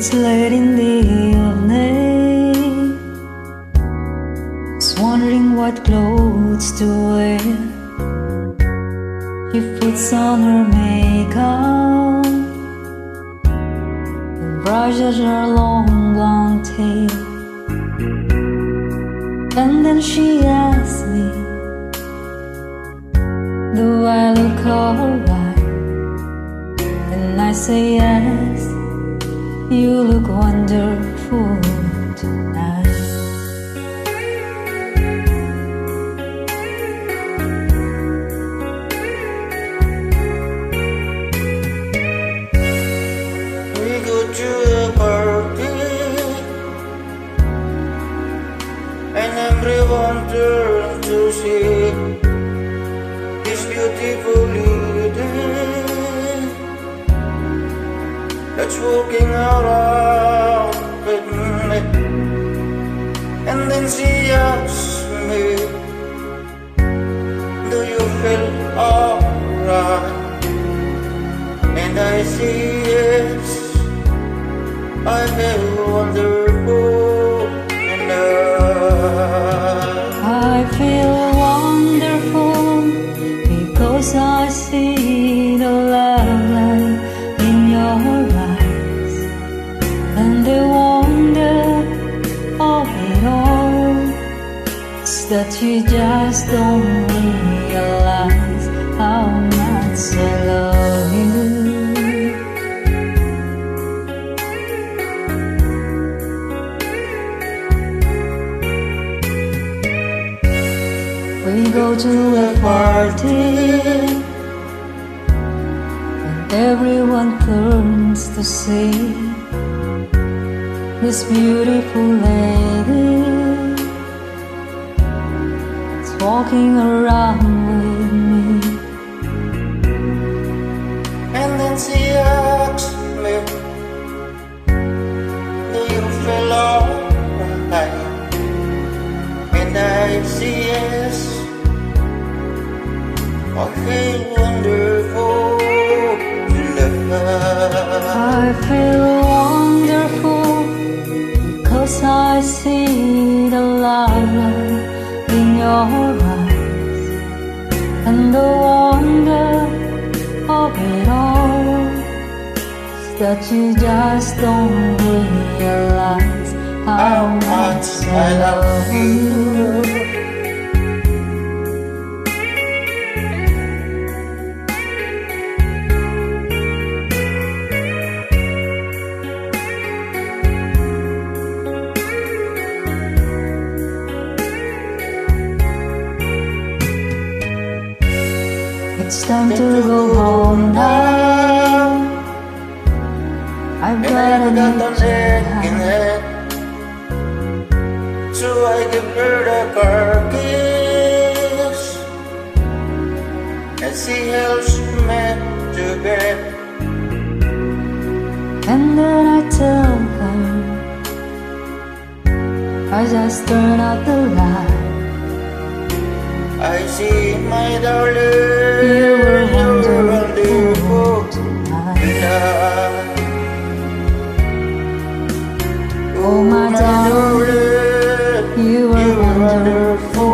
It's late in the evening, just wondering what clothes to wear. She puts on her makeup and brushes her long blonde hair. And then she asks me, do I look alright? And I say yes, you look wonderful tonight. We go to a party and everyone turned to see this beautiful lady that's walking around with me. And then she asks me, do you feel alright? And I say yes, I feel wonderful tonight. I feel wonderful because I see the love light in your eyes, and the wonder of it all is that you just don't realize how much I love you. We go to a party and everyone turns to see this beautiful lady is walking around with me. And then she asks me, do you feel alright? And I say yes, I feel wonderful tonight. I feel wonderful because I see the light in your eyes, and the wonder of it all is that you just don't realize how much I love you. It's time to go home now. I've got a neck in head, so I give her the car keys, and she helps me to bed. And then I tell her, I just turn out the light. I see my darling, you were wonderful tonight. Oh my darling, you were wonderful